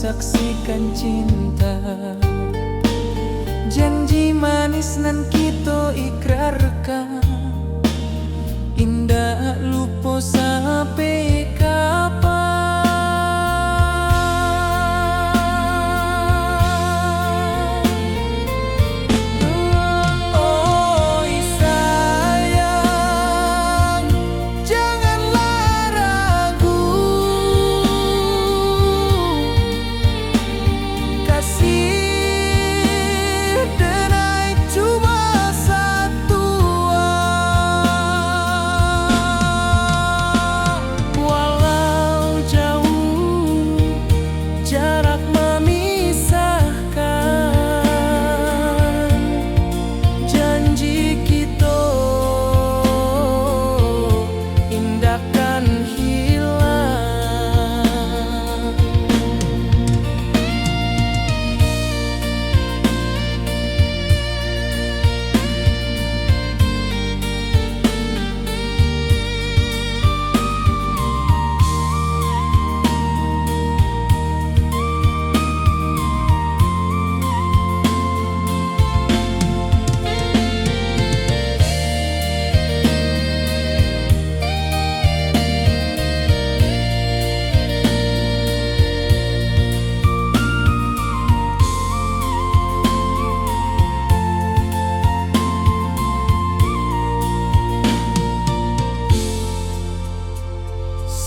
saksikan cinta. Janji manis nan kita ikrarkan, indah lupa sampai kapan. Oi sayang, janganlah ragu, kasih denai cuma satu. Walau jauh jarak memisahkan, janji kita indahkan hilang.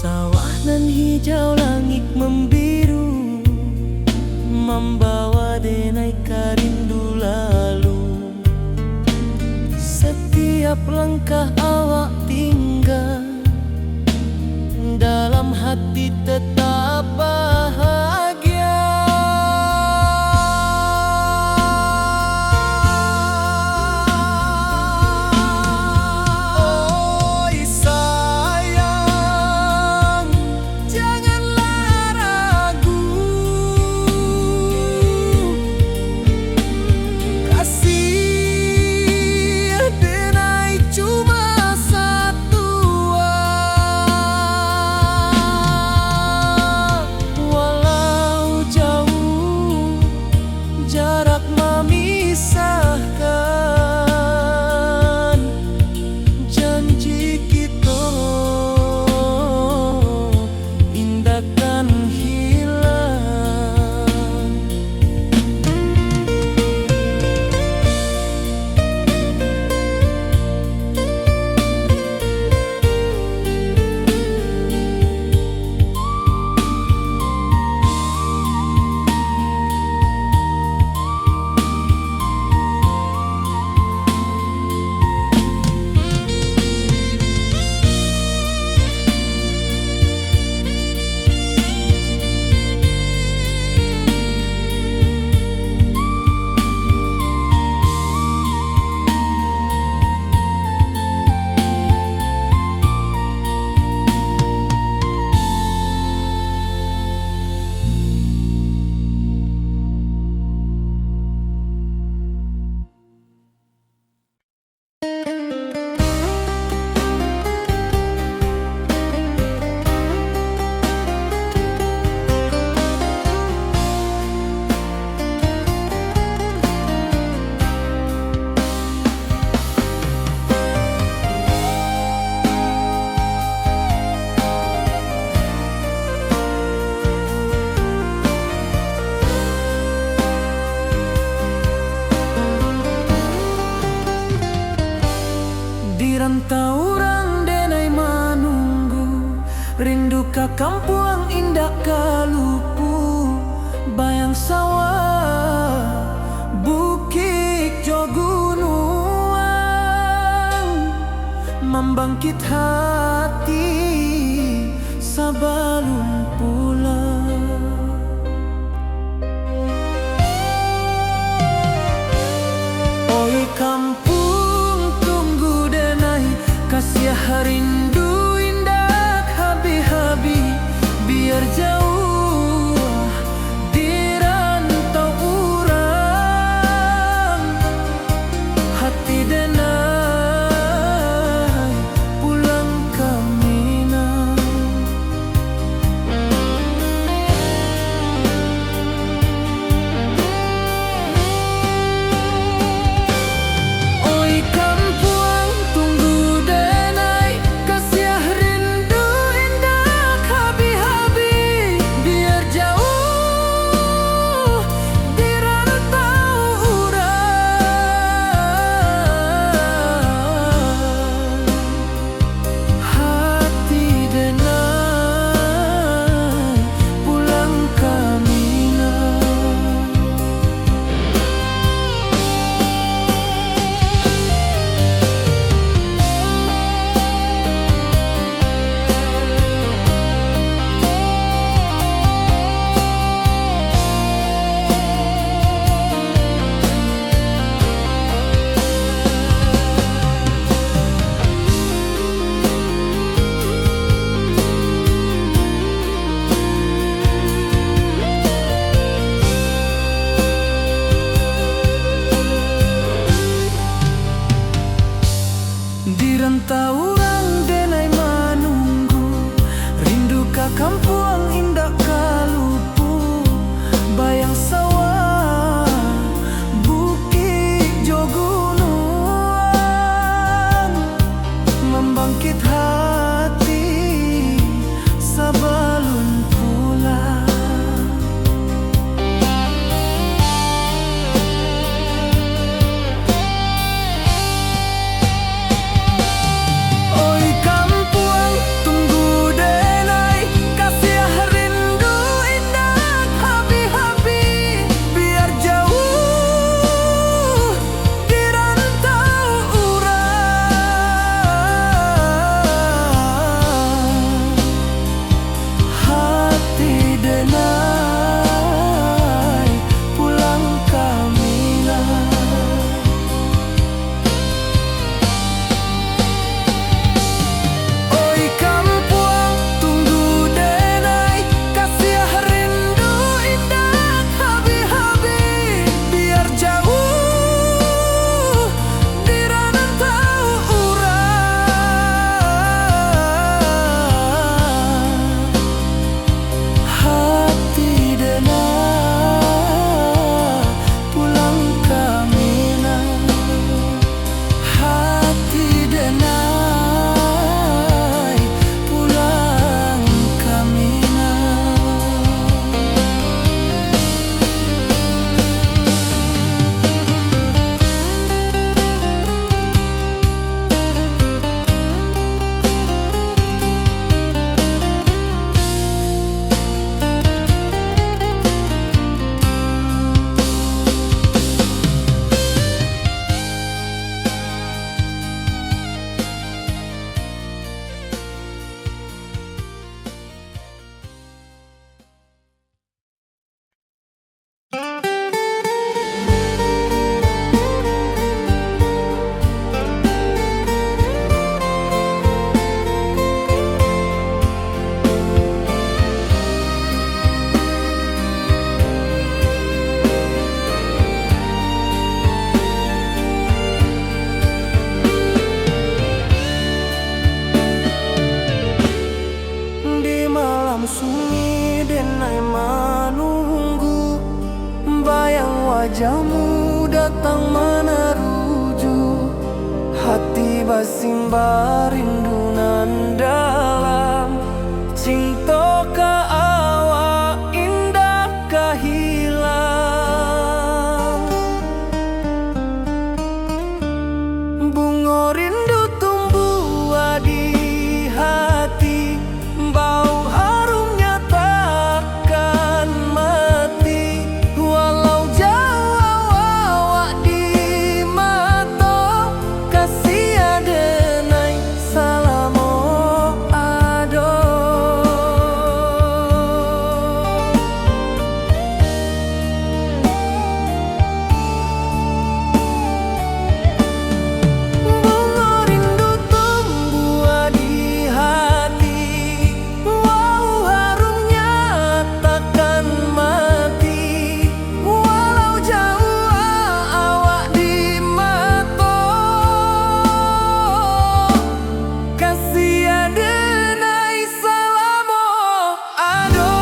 Sawah nan hijau, langit membiru, membawa denai karindu lalu. Setiap langkah awak tinggal, dalam hati tetap bahagia. Oi sayang, janganlah ragu, kasih denai cuma satu. Walau jauh jarak memisahkan, janji kita indahkan hilang. Di rantau orang denai menunggu, rindu ka kampung indah kalupu. Bayang sawah, bukit jo gunung, membangkit hati sebelum pulang. Oi kampung tunggu denai, kasih rindu indah habi-habi. Biar jauh di rantau urang, hati denai pulang kami. Kampung indah kalupu, bayang sawah, bukit jo gunung, membangkit hati sebelum pulang. Oi kampung tunggu denai, kasih rindu indah habi-habi, biar jauh di rantau urang. Hati denai pulang kamilah. Oi kampung tunggu denai, kasih rindu indah habi-habi, biar jauh di rantau urang. Hati denai pulang kamilah. Hati denai pulang kamilah. Di malam sunyi denai menunggu, bayang wajahmu datang meneruju. Hati basimba rindu nan dalam, cinta ka awak indah kahilang. Bunga rindu tumbuh di hati, bau harumnya takkan mati. Walau jauh awak di mata, kasih adenai salamo ado. Bunga rindu tumbuh di hati, wow harumnya takkan mati. Walau jauh awak di mata, kasih adenai salamo ado.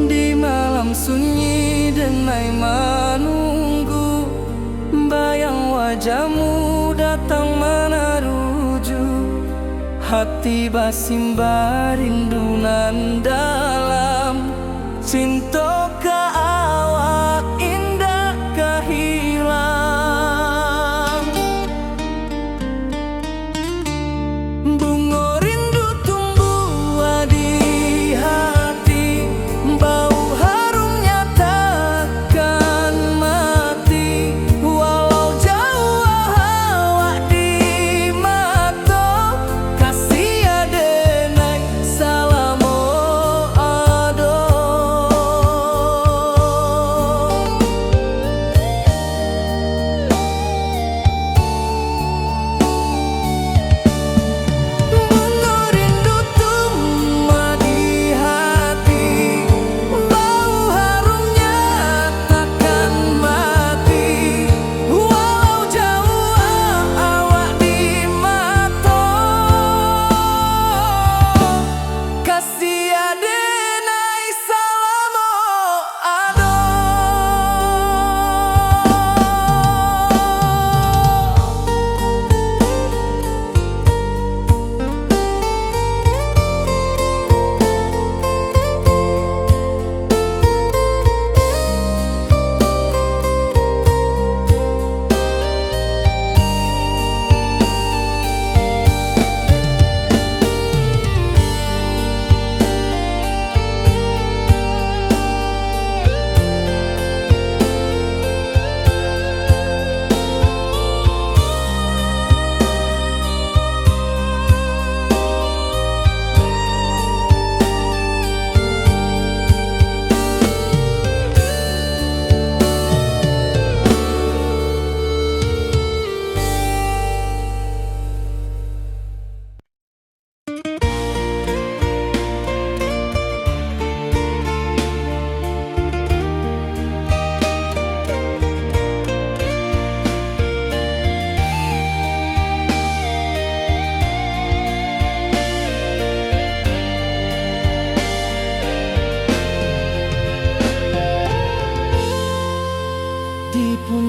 Di malam sunyi denai menunggu, bayang wajahmu datang meneruju. Hati basimba rindu nan dalam, cinta ka awak indah kahilang. Bunga rindu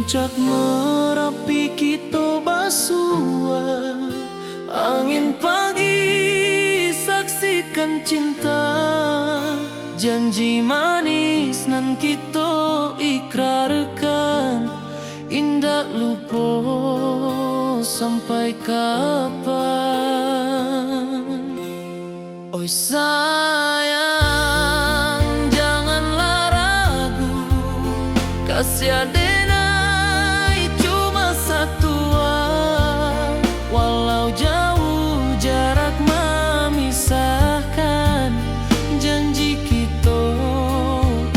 Puncak Merapi kita basua, angin pagi saksikan cinta, janji manis nan kita ikrarkan, indah lupa sampai kapan. Oi sayang, janganlah ragu, kasih adenai cuma satu, walau jauh jarak memisahkan, janji kita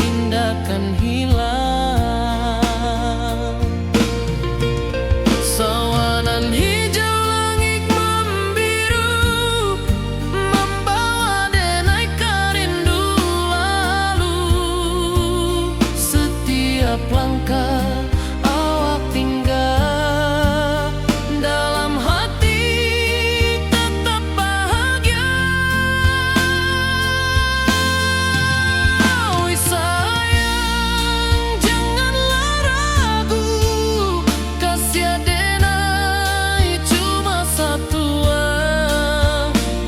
indah kan hilang. Sawanan hijau langit membiru, membawa denai kerindu lalu. Setiap langkah awak tinggal, dalam hati tetap bahagia. Oi sayang, janganlah ragu, kasih adenai cuma satu,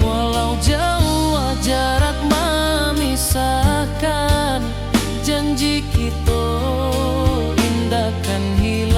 walau jauh jarak memisahkan, janji kita indah kan hilang.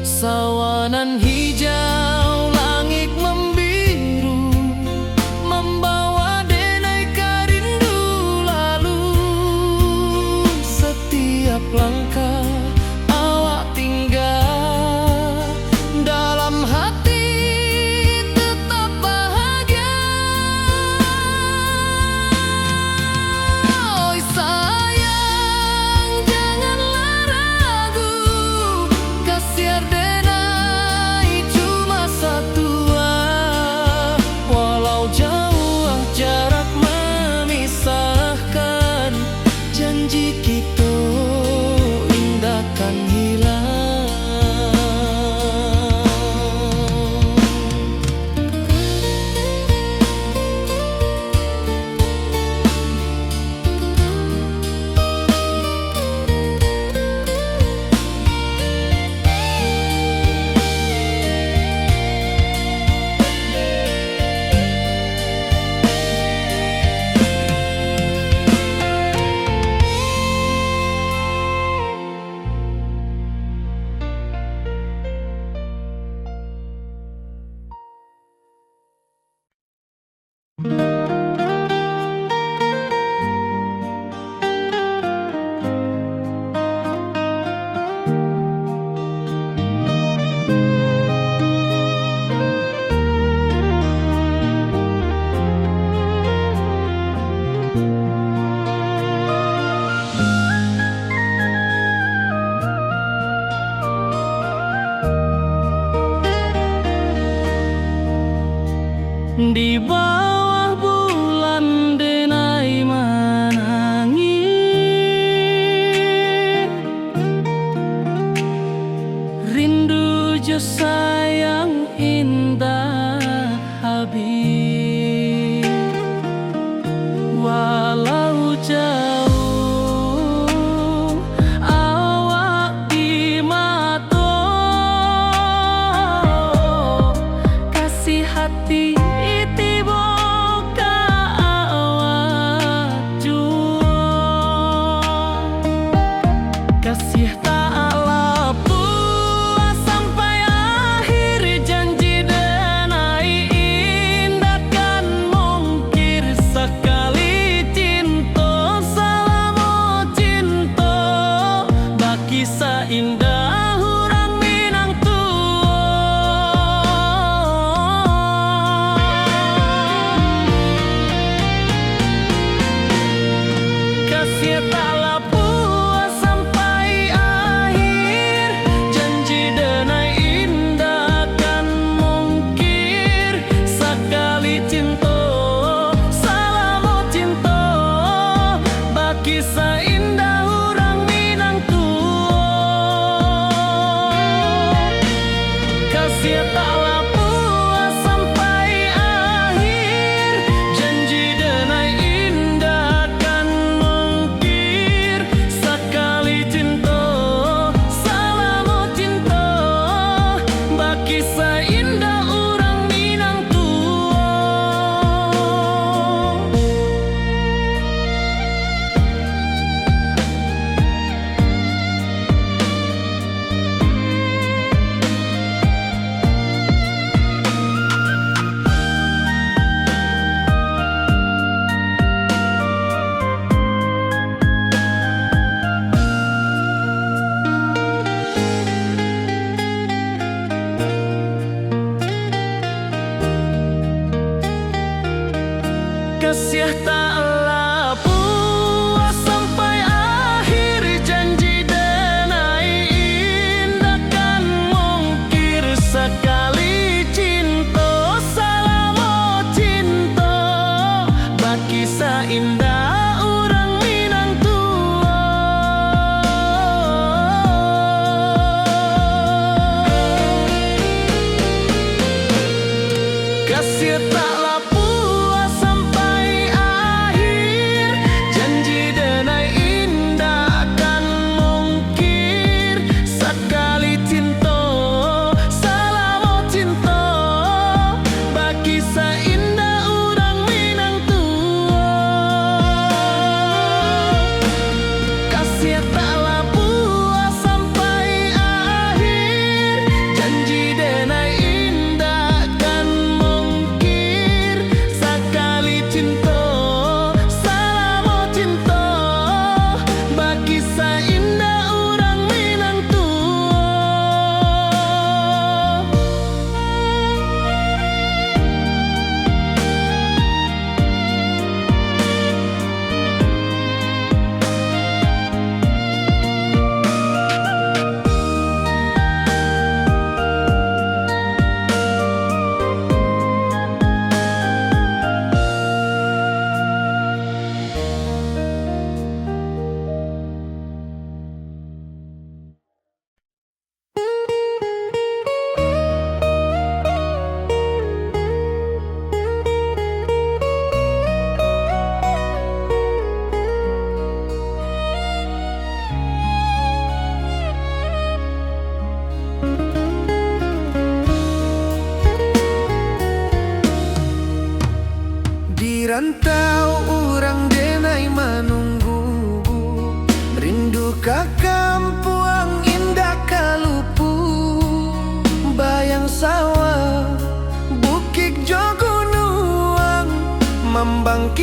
Sawanan hijau langit membiru, membawa denai kerindu lalu. Setiap langkah awak tinggal, dalam hati tetap bahagia. Oi sayang, janganlah ragu, kasih adenai cuma satu, walau jauh jarak memisahkan, janji kita indah kan hilang. Di bawah bulan denai menangis, rindu jo sayang indah habis. Walau jauh awak di mata, kasih hati kasih tak lepas sampai akhir, janji denai indah kan mungkir. Sekali cinta selama cinta, baki seindah hurang Minang tua. Kasih tak lepas sampai akhir, janji denai indah kan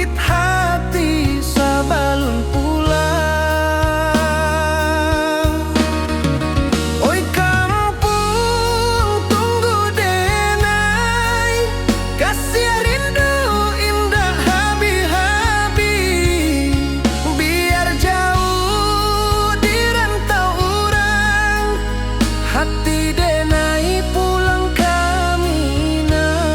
membangkit hati sabalun pulang. Oi kampung tunggu denai, kasih rindu indah habi-habi. Biar jauh di rantau orang, hati denai pulang kaminang.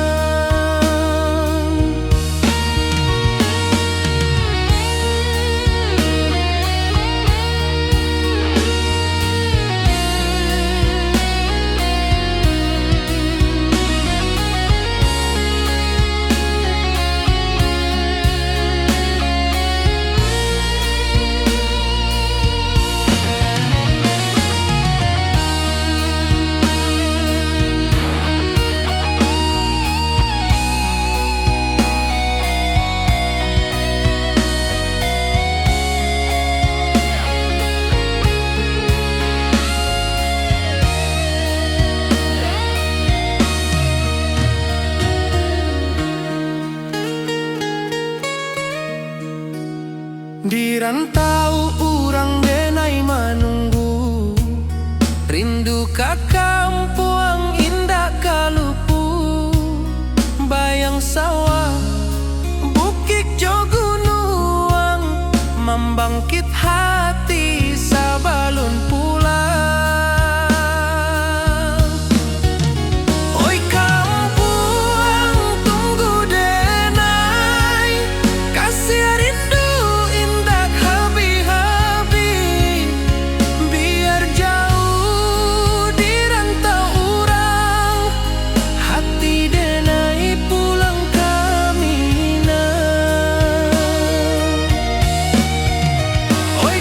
Di rantau urang denai menunggu, rindu ka kampung indah kalupu. Bayang sawah, bukit jo gunung, membangkit hati sabalun pulang. Oi kampung tunggu denai, kasih rindu indah habi-habi. Biar jauh di rantau urang, hati denai pulang kaminang. Oi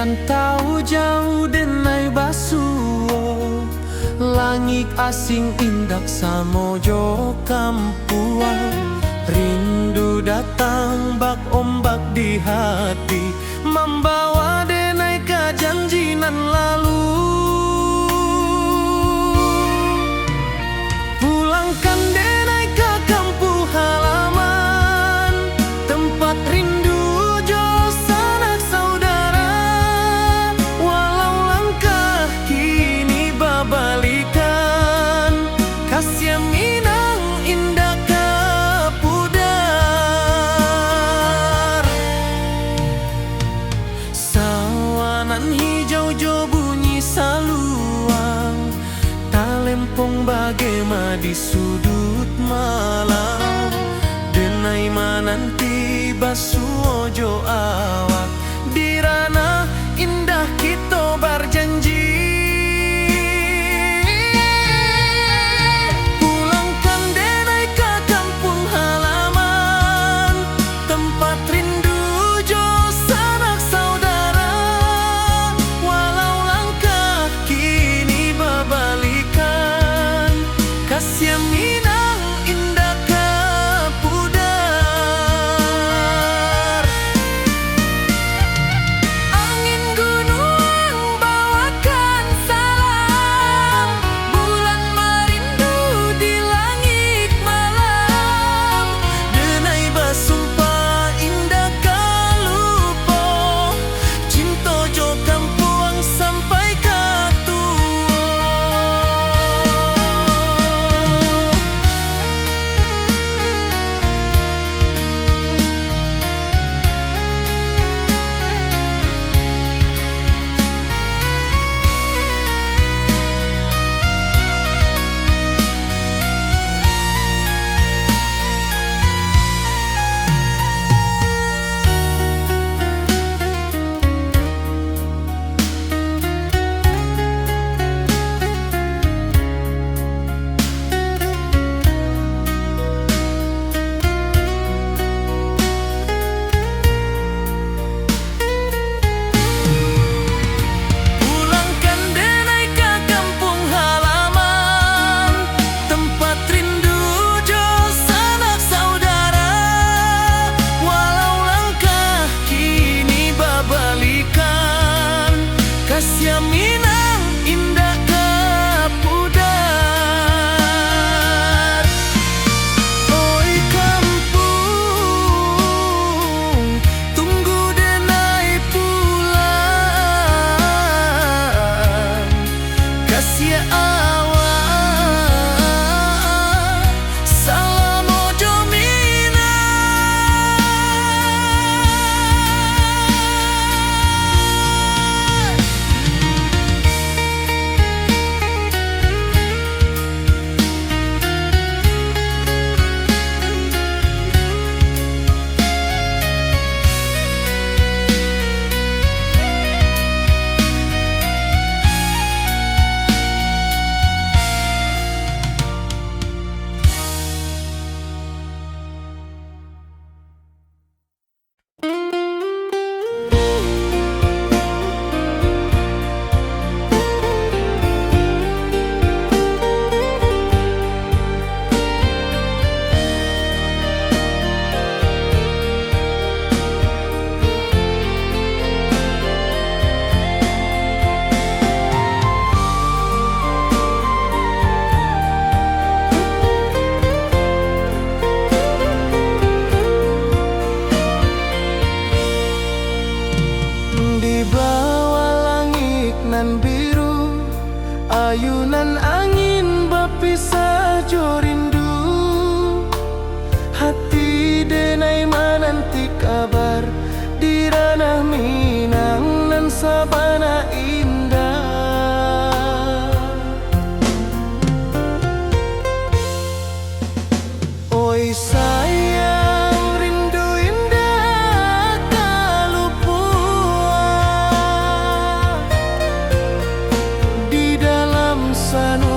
rantau jauh denai basuo, langit asing indak samojo kampuang. Rindu datang bak ombak di hati, membawa denai ke janjinan lalu. Pulangkan denai ke kampung halaman, tempat rindu jo sanak saudara. Walau langkah kini babalikan, kasih Minang indah ke pudar. Sawanan hijau jo bunyi saluang, talempong bagema di sudut malam. Denai mananti basuo jo awak, di ranah indah kita berjanji. Pulangkan denai ke kampung halaman, tempat rindu jo sanak saudara. Walau langkah kini babalikan, kasih Minang indah ke pudar. Angin gunung bawakan salam, bulan merindu di langit malam. Denai basumpah indah kalupo, cinta jo kampuang sampai ke tua. Pulangkan denai ke kampung halaman, tempat rindu jo sanak saudara. Walau langkah kini babalikan, kasih Minang indah ke pudar. Oi kampung, tunggu denai pulang. Kasih awak, salam ojo Minang. Di bawah langit nan biru, ayunan angin berpisah jo rindu. Hati denai mananti kabar, di ranah Minang nan sabana indah. Oi sayang, rindu indah kalupuan, di dalam sana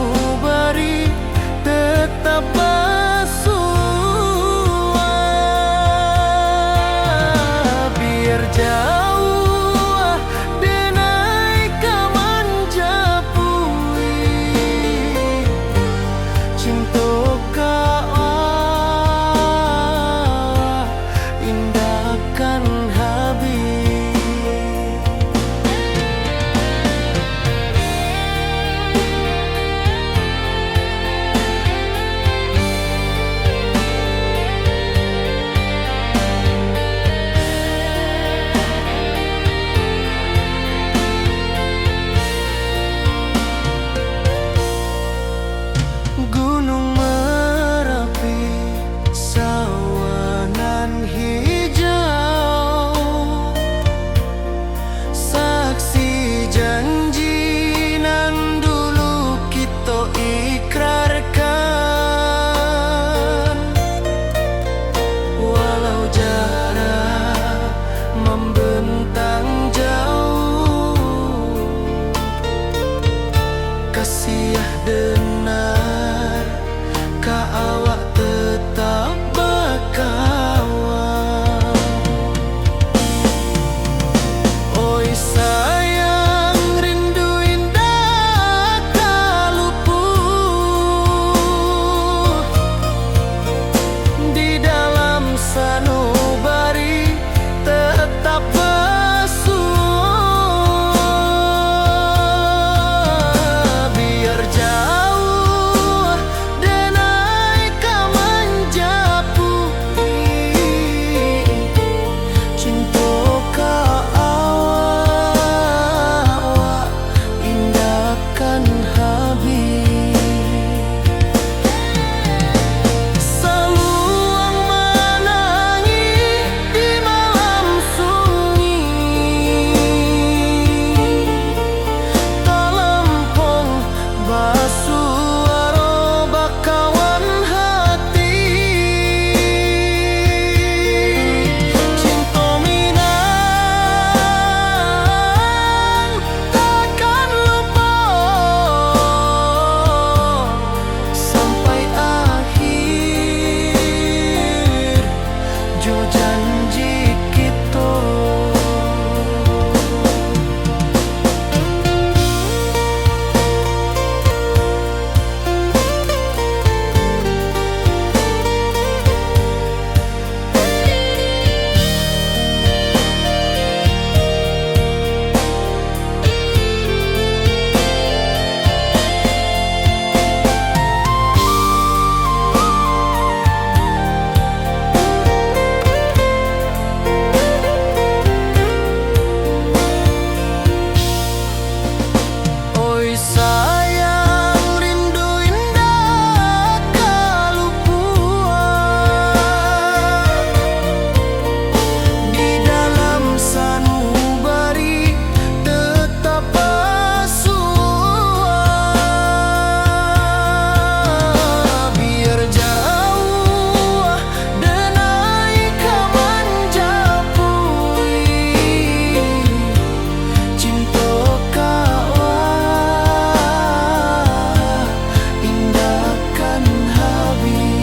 kasih denar, ka awak tetap berkawan. Oi sayang, rindu indah tak luput di dalam sanubari tetap bersua. Biar jauh denai kau menjapui, cinta kau awak indahkan habis. Seluang menangis di malam sunyi, telempung basuara bakawan hati. Cinta Minang takkan lupa sampai akhir jo janji kita. Oi sayang, rindu indah kalupuan di dalam sanubari tetap bersua. Biar jauh denai kau menjapui, cinta kau indahkan habis.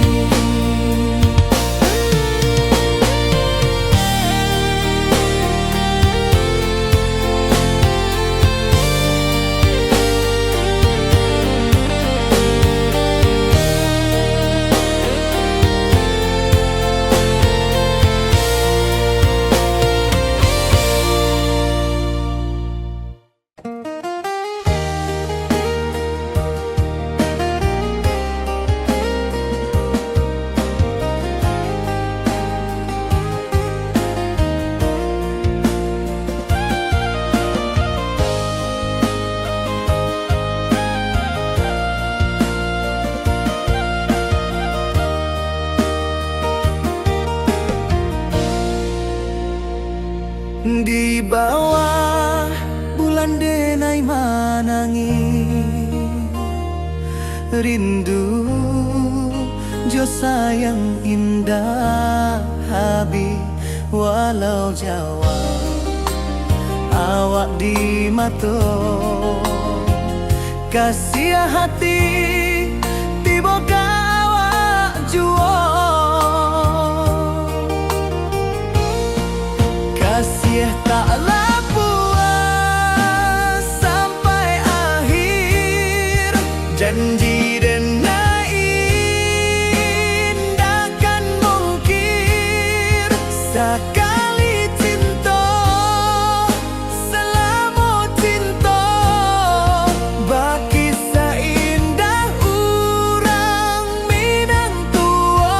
Di bawah bulan denai manangi, rindu jo sayang indah habis. Walau jauh awak di mata, kasih hati tiba awak jua. Kasih taklah puas sampai akhir, janji denai indahkan mungkir. Sekali cinta selama cinta, baki seindah urang Minang tua.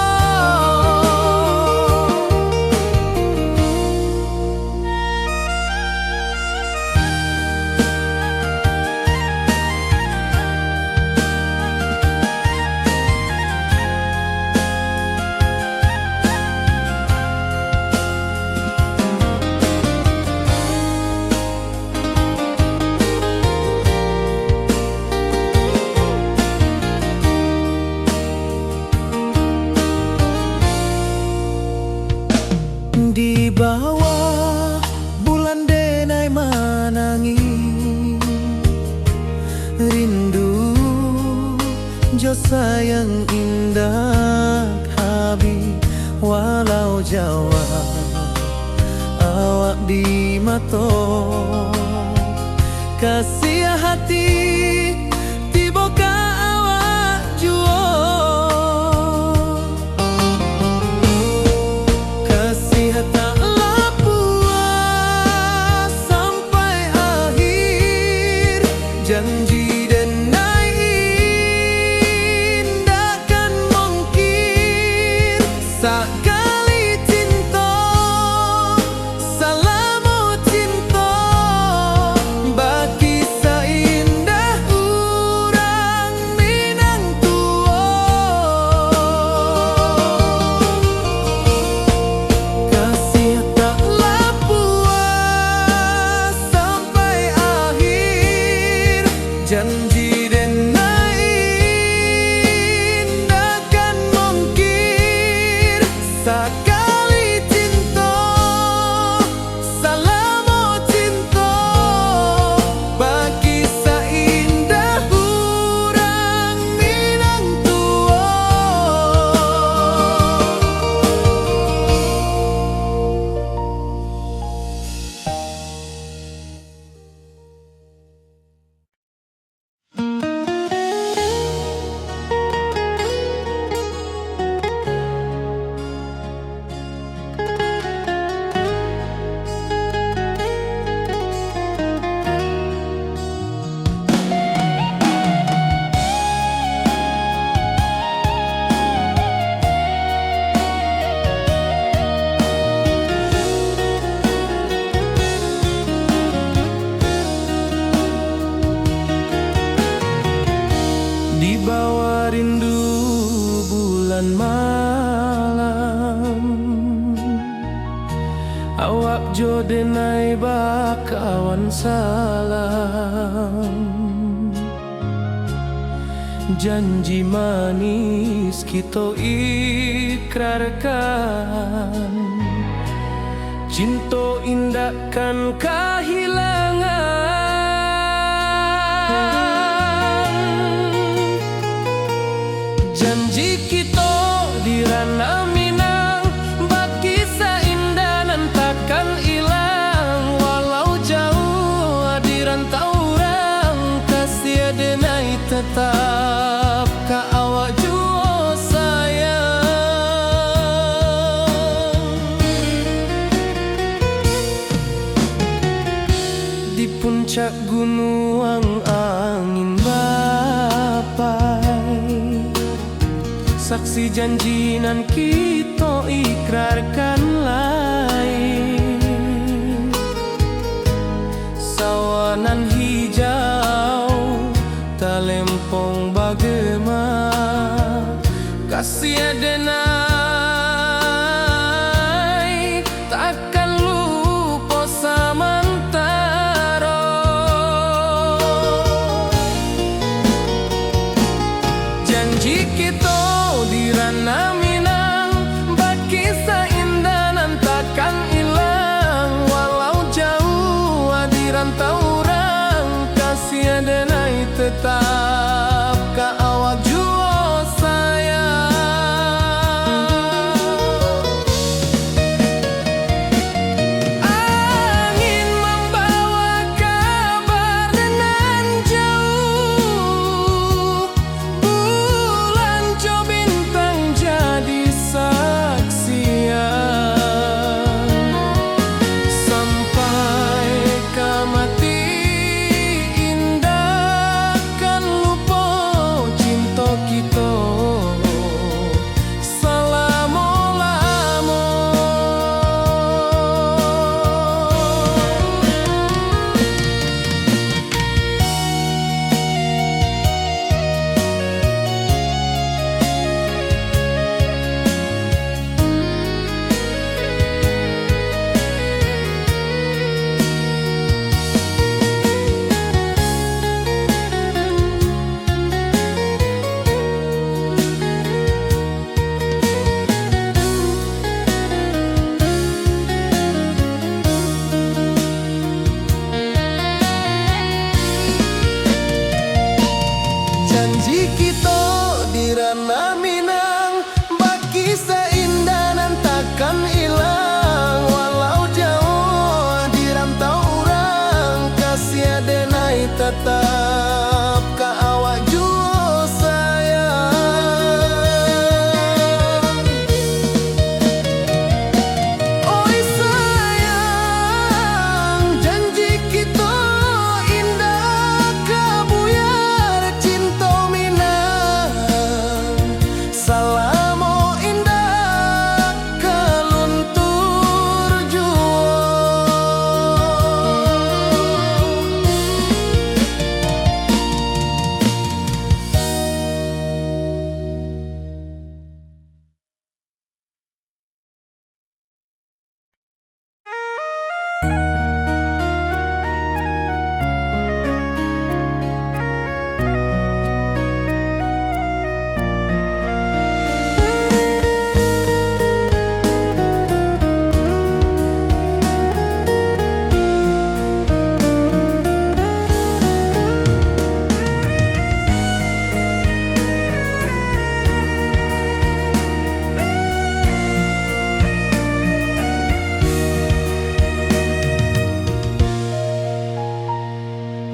sayang indah Habib, walau jauh awak di mata, kasih hati tiba ka awak jua, kasih taklah puas sampai akhir, janji sekali cinta, salamu cinta, bagi seindah urang Minang tua, kasih taklah puas sampai akhir, janji sekali cinta, salamu cinta, bagi seindah urang Minang tua. Di bawah rindu bulan malam, awak jodenai bakawan salam, janji manis kita ikrarkan, cinta indahkan kehilangan. Janji kita di ranah Minang, bagi seindah nan takkan hilang, walau jauh di rantau orang, kasih denai tetap ka awak jua sayang. Di puncak gunung angin bapai, saksi janji nan kita ikrarkan lain, sawanan hijau talempong bagema, kasih denai takkan lupa samantara. Janji kita di ranah Minang, bagi seindah nan takkan hilang, walau jauh di rantau orang, kasih denai tetap ka awak jua sayang. Angin membawa kabar nan jauh, bulan jo bintang jadi saksian, sampai ke mati indah kan lupa cinta kita, salamu-lamu. Janji kita di tetap ka awak jua sayang. Oi sayang, janji kita indah kabuyar cinta minang. Salamo indah kaluntur jua.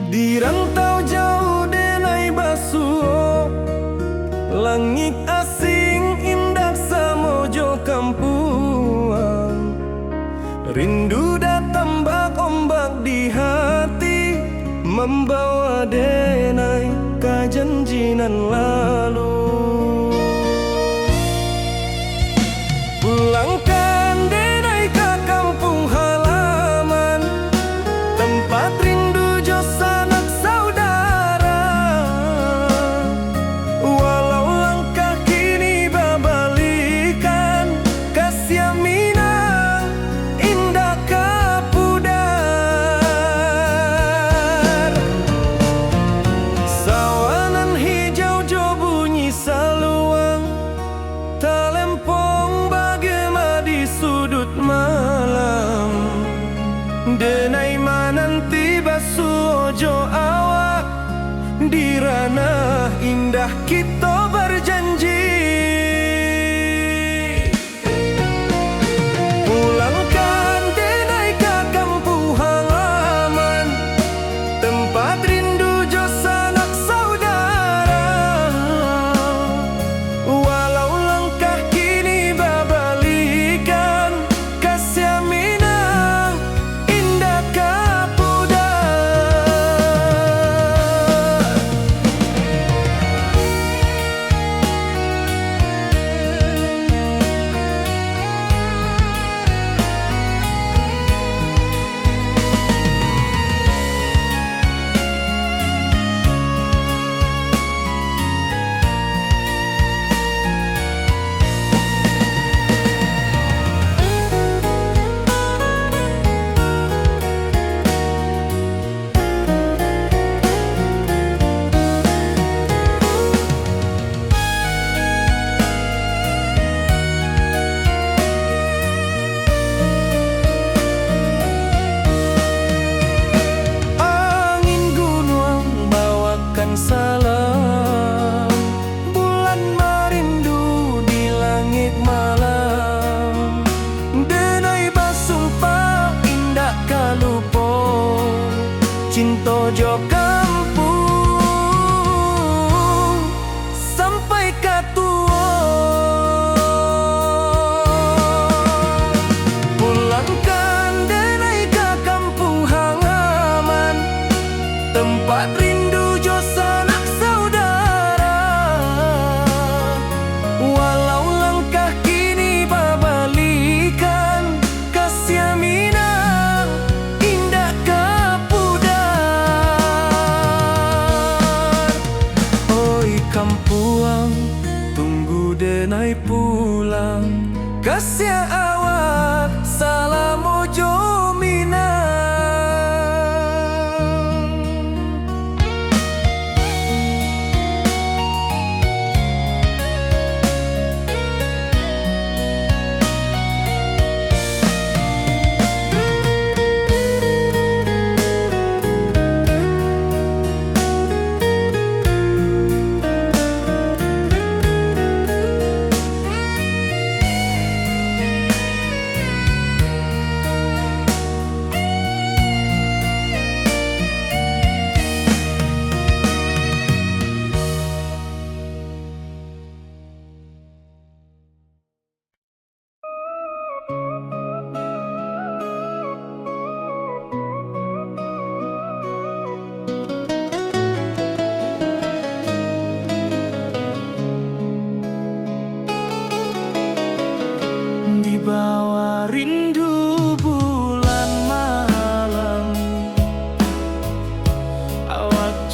Di rantau jauh denai basuh, langit asing indah samojo kampuang. Rindu datang bak ombak di hati, membawa denai ka janjinan lalu. Pulangkan denai ka kampung halaman, tempat rindu jo sanak saudara. Walau langkah kini babalikan, kasih minang indah kapudar. Sawanan hijau jo bunyi saluang, talempong bagema di sudut malam. Denai mananti basuh ojo awak, di ranah indah kita berjanji. Pulangkan denai ka kampung halaman, tempat rindu jo sanak saudara. Walau langkah kini babalikan, kasih minang indah kapudar.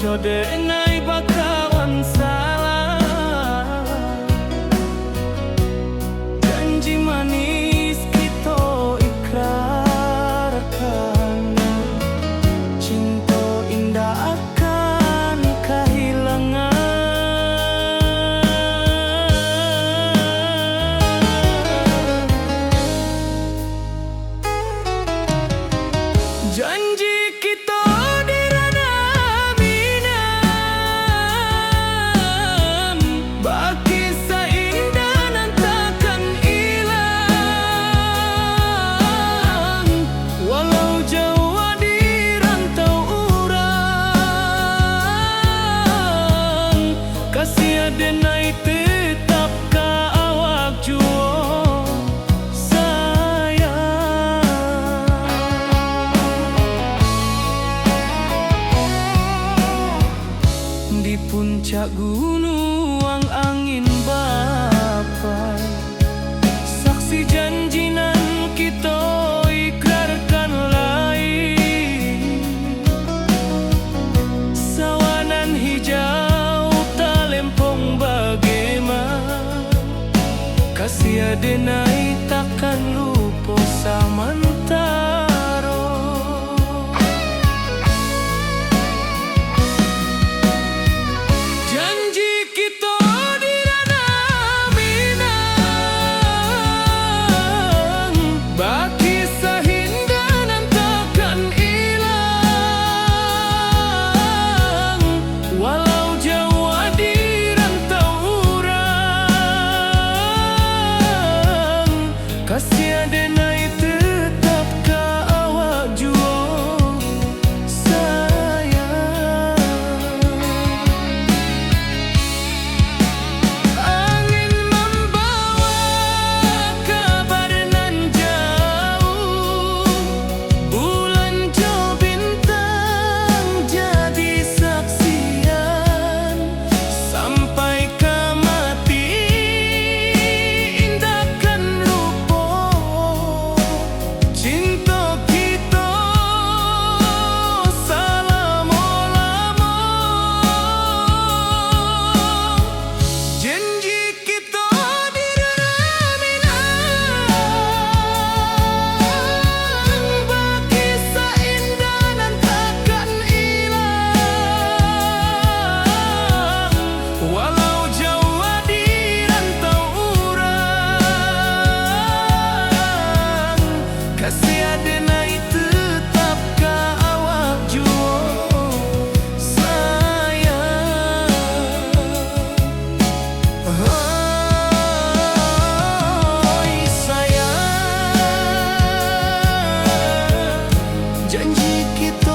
Codenai bakawan salah, janji manis kita ikrarkan, cinta indah akan kehilangan. Janji kita di ranah Minang, baki seindah nan takkan hilang, walau jauh di rantau urang, kasih adenai tetap ka awak jua di puncak gunung angin bapai, saksi janji nan kita ikrarkan lain, sawanan hijau talempong bagaimana, kasih adenai takkan lupa samantara. Kasih adenai tetap ka awak jua sayang. Angin membawa kabar nan jauh, bulan jo bintang jadi saksian, sampai ke mati indahkan cinta kita selama-lama. Janji kita di ranah Minang, baki seindah nan takkan hilang, walau jauh di rantau urang, kasih adenai tetap ka awak jua sayang. Oi sayang, janji kita